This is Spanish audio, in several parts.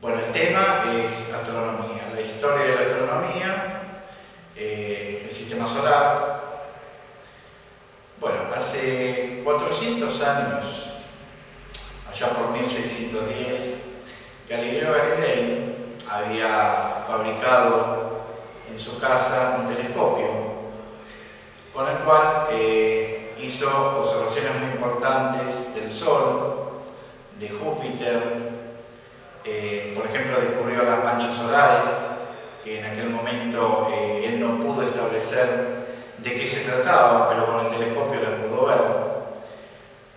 Bueno, el tema es astronomía, la historia de la astronomía, el sistema solar. Bueno, hace 400 años, allá por 1610, Galileo Galilei había fabricado en su casa un telescopio con el cual hizo observaciones muy importantes del Sol, de Júpiter. Por ejemplo, descubrió las manchas solares, que en aquel momento él no pudo establecer de qué se trataba, pero con el telescopio las pudo ver.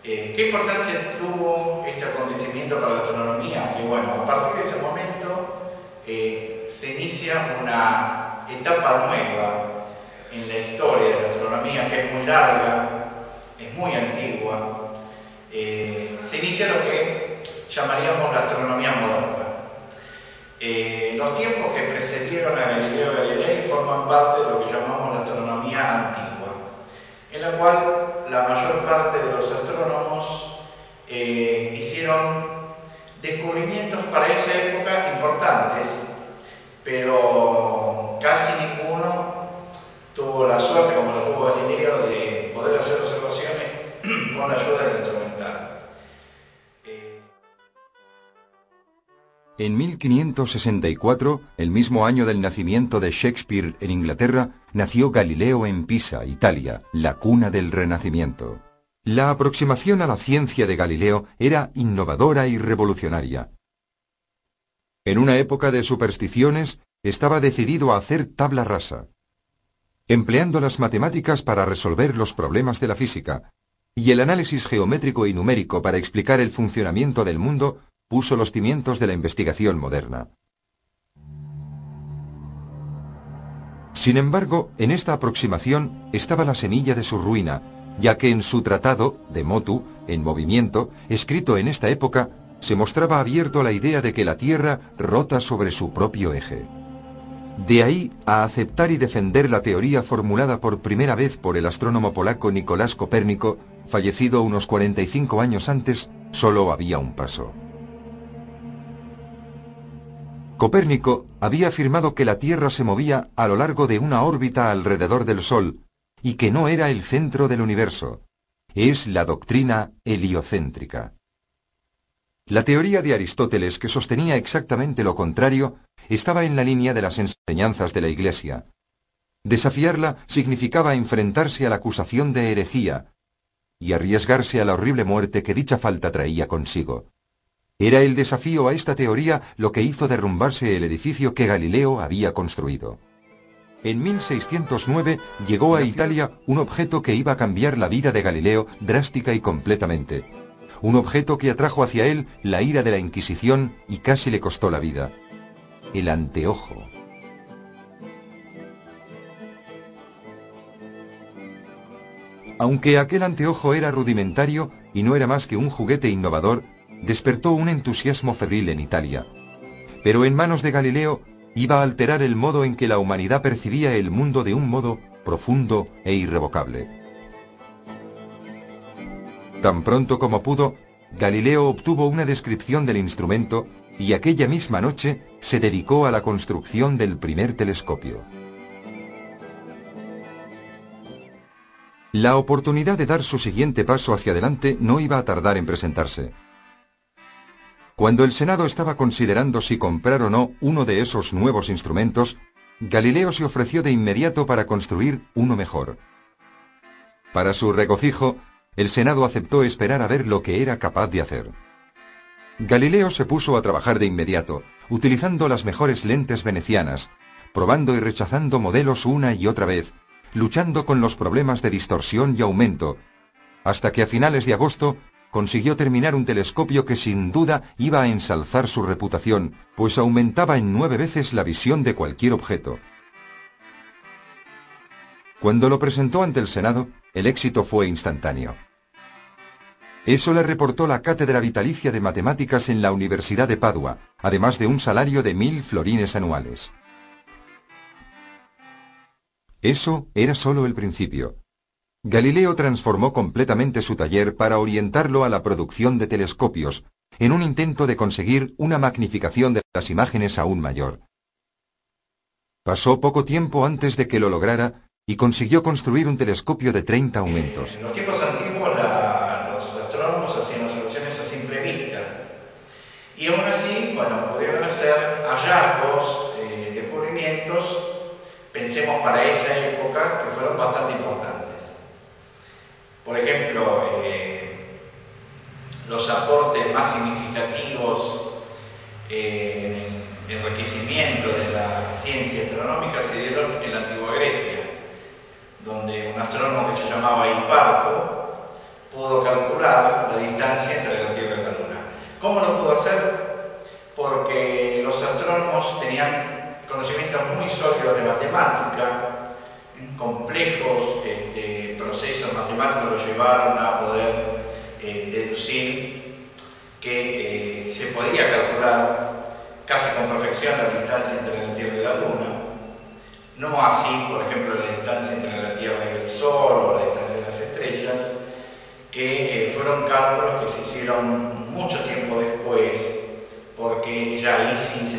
¿Qué importancia tuvo este acontecimiento para la astronomía? Y bueno, a partir de ese momento se inicia una etapa nueva en la historia de la astronomía, que es muy larga, es muy antigua. Se inicia lo que llamaríamos la astronomía moderna. Los tiempos que precedieron a Galileo Galilei forman parte de lo que llamamos la astronomía antigua, en la cual la mayor parte de los astrónomos hicieron descubrimientos para esa época importantes, pero casi ninguno tuvo la suerte, como la tuvo Galileo, de poder hacer observaciones con la ayuda del instrumental. En 1564, el mismo año del nacimiento de Shakespeare en Inglaterra, nació Galileo en Pisa, Italia, la cuna del Renacimiento. La aproximación a la ciencia de Galileo era innovadora y revolucionaria. En una época de supersticiones, estaba decidido a hacer tabla rasa, empleando las matemáticas para resolver los problemas de la física, y el análisis geométrico y numérico para explicar el funcionamiento del mundo, puso los cimientos de la investigación moderna. Sin embargo, en esta aproximación estaba la semilla de su ruina, ya que en su tratado, De Motu, en movimiento, escrito en esta época, se mostraba abierto a la idea de que la Tierra rota sobre su propio eje. De ahí a aceptar y defender la teoría formulada por primera vez por el astrónomo polaco Nicolás Copérnico, fallecido unos 45 años antes, solo había un paso. Copérnico había afirmado que la Tierra se movía a lo largo de una órbita alrededor del Sol y que no era el centro del universo. Es la doctrina heliocéntrica. La teoría de Aristóteles, que sostenía exactamente lo contrario, estaba en la línea de las enseñanzas de la Iglesia. Desafiarla significaba enfrentarse a la acusación de herejía y arriesgarse a la horrible muerte que dicha falta traía consigo. Era el desafío a esta teoría lo que hizo derrumbarse el edificio que Galileo había construido. En 1609 llegó a Italia un objeto que iba a cambiar la vida de Galileo drástica y completamente. Un objeto que atrajo hacia él la ira de la Inquisición y casi le costó la vida. El anteojo. Aunque aquel anteojo era rudimentario y no era más que un juguete innovador, despertó un entusiasmo febril en Italia. Pero en manos de Galileo iba a alterar el modo en que la humanidad percibía el mundo de un modo profundo e irrevocable. Tan pronto como pudo, Galileo obtuvo una descripción del instrumento y aquella misma noche se dedicó a la construcción del primer telescopio. La oportunidad de dar su siguiente paso hacia adelante no iba a tardar en presentarse. Cuando el Senado estaba considerando si comprar o no uno de esos nuevos instrumentos, Galileo se ofreció de inmediato para construir uno mejor. Para su regocijo, el Senado aceptó esperar a ver lo que era capaz de hacer. Galileo se puso a trabajar de inmediato, utilizando las mejores lentes venecianas, probando y rechazando modelos una y otra vez, luchando con los problemas de distorsión y aumento, hasta que a finales de agosto consiguió terminar un telescopio que sin duda iba a ensalzar su reputación, pues aumentaba en 9 veces la visión de cualquier objeto. Cuando lo presentó ante el Senado, el éxito fue instantáneo. Eso le reportó la cátedra vitalicia de matemáticas en la Universidad de Padua, además de un salario de 1000 florines anuales. Eso era solo el principio. Galileo transformó completamente su taller para orientarlo a la producción de telescopios, en un intento de conseguir una magnificación de las imágenes aún mayor. Pasó poco tiempo antes de que lo lograra y consiguió construir un telescopio de 30 aumentos. En los tiempos antiguos los astrónomos hacían observaciones a simple vista y aún así, bueno, pudieron hacer hallazgos, descubrimientos, pensemos para esa época, que fueron bastante importantes. Por ejemplo, los aportes más significativos en el enriquecimiento de la ciencia astronómica se dieron en la antigua Grecia, donde un astrónomo que se llamaba Hiparco pudo calcular la distancia entre la Tierra y la Luna. ¿Cómo lo pudo hacer? Porque los astrónomos tenían conocimientos muy sólidos de matemática, complejos procesos matemáticos lo llevaron a poder deducir que se podía calcular casi con perfección la distancia entre la Tierra y la Luna. No así, por ejemplo, la distancia entre la Tierra y el Sol o la distancia de las estrellas, que fueron cálculos que se hicieron mucho tiempo después, porque ya ahí sí se